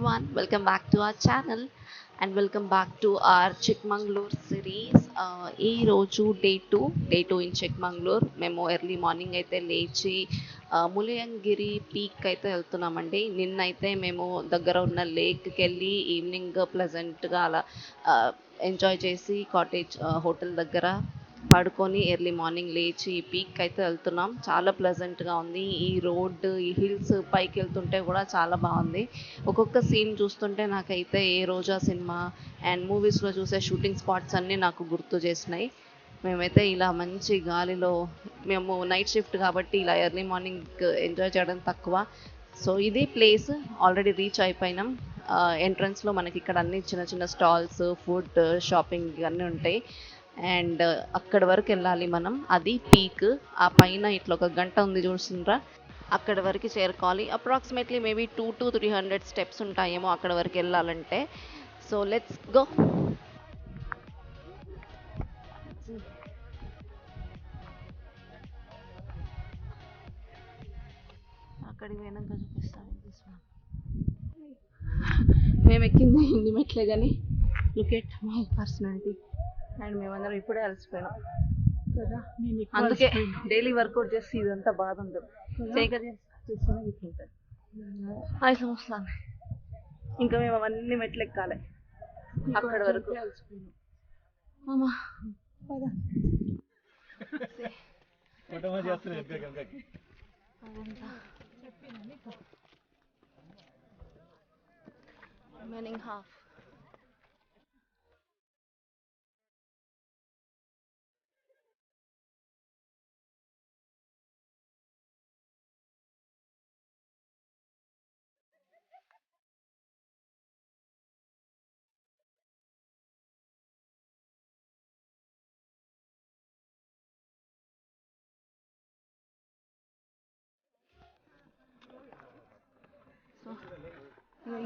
everyone, welcome back to our channel and welcome back to our Chikmagalur series. ఈ రోజు day two in Chikmagalur. మేము early morning అయితే లేచి ములయంగిరి peak అయితే వెళ్తున్నామండి. నిన్నైతే మేము దగ్గర ఉన్న లేక్కి వెళ్ళి ఈవినింగ్ ప్లెజెంట్గా అలా ఎంజాయ్ చేసి కాటేజ్ హోటల్ దగ్గర పడుకొని ఎర్లీ మార్నింగ్ లేచి ఈ పీక్ అయితే వెళ్తున్నాం. చాలా ప్లెజెంట్గా ఉంది. ఈ రోడ్, ఈ హిల్స్ పైకి వెళ్తుంటే కూడా చాలా బాగుంది. ఒక్కొక్క సీన్ చూస్తుంటే నాకైతే ఏ రోజా సినిమా అండ్ మూవీస్లో చూసే షూటింగ్ స్పాట్స్ అన్నీ నాకు గుర్తు చేసినాయి. మేమైతే ఇలా మంచి గాలిలో, మేము నైట్ షిఫ్ట్ కాబట్టి ఇలా ఎర్లీ మార్నింగ్ ఎంజాయ్ చేయడం తక్కువ. సో ఇది ప్లేస్, ఆల్రెడీ రీచ్ అయిపోయినాం. ఎంట్రన్స్లో మనకి ఇక్కడ అన్ని చిన్న చిన్న స్టాల్స్, ఫుడ్, షాపింగ్ ఇవన్నీ ఉంటాయి. అండ్ అక్కడి వరకు వెళ్ళాలి మనం. అది పీక్. ఆ పైన ఇట్లా ఒక గంట ఉంది చూస్తుండ్రా, అక్కడి వరకు చేరుకోవాలి. అప్రాక్సిమేట్లీ మేబీ 200 to 300 స్టెప్స్ ఉంటాయేమో అక్కడ వరకు వెళ్ళాలంటే. So let's go. అక్కడికి పోయినాక చూపిస్తాను. మేము ఎక్కింది హిందీ మెట్లే కానీ look at my personality. And మేమందరం ఇప్పుడే అలసిపోయినాం కదా, అందుకే డైలీ వర్కౌట్ చేసి ఇదంతా బాధ ఉండదు. చేయగా చేస్తేనే ఇట్లుంటుంది. అయితే వస్తాను. ఇంకా మేము అవన్నీ మెట్లు ఎక్కాలి అక్కడి వరకు. అమ్మా రిమైనింగ్ హాఫ్.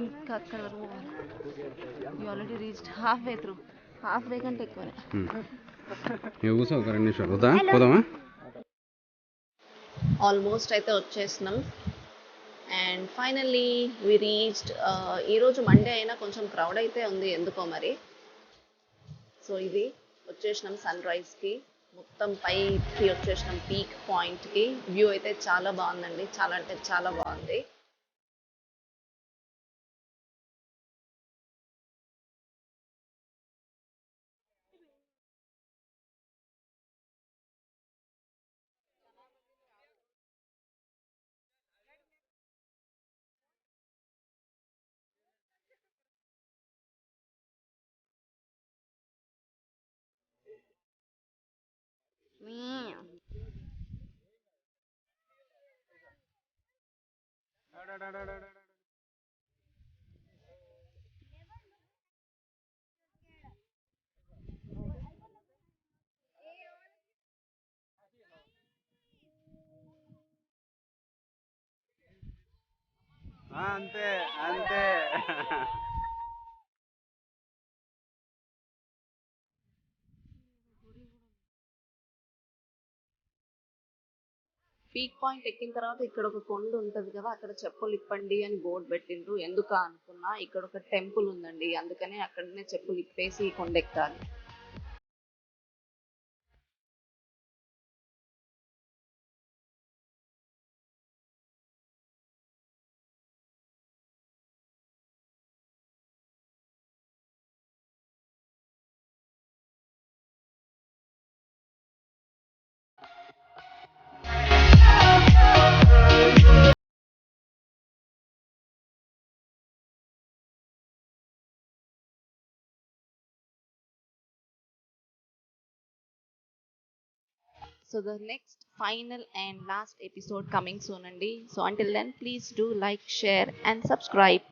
ఇంకా అక్కడ వరకు పోవాలి. You already reached half way through. Half way కంటే ఎక్కువనే. ఆల్మోస్ట్ అయితే వచ్చేసినాం. And finally we reached. ఈరోజు మండే అయినా కొంచెం క్రౌడ్ అయితే ఉంది ఎందుకో మరి. సో ఇది వచ్చేసినాం సన్ రైజ్కి. మొత్తం పైకి వచ్చేసినాం పీక్ పాయింట్కి. వ్యూ అయితే చాలా బాగుందండి, చాలా అంటే చాలా బాగుంది. అంతే అంతే. పీక్ పాయింట్ ఎక్కిన తర్వాత ఇక్కడ ఒక కొండ ఉంటుంది కదా, అక్కడ చెప్పులు ఇప్పండి అని బోర్డు పెట్టిండ్రు. ఎందుకు అనుకున్నా, ఇక్కడ ఒక టెంపుల్ ఉందండి, అందుకని అక్కడనే చెప్పులు ఇప్పేసి ఈ కొండ ఎక్కాలి. So the next final and last episode coming soon, Andy. So until then, please do like, share and subscribe.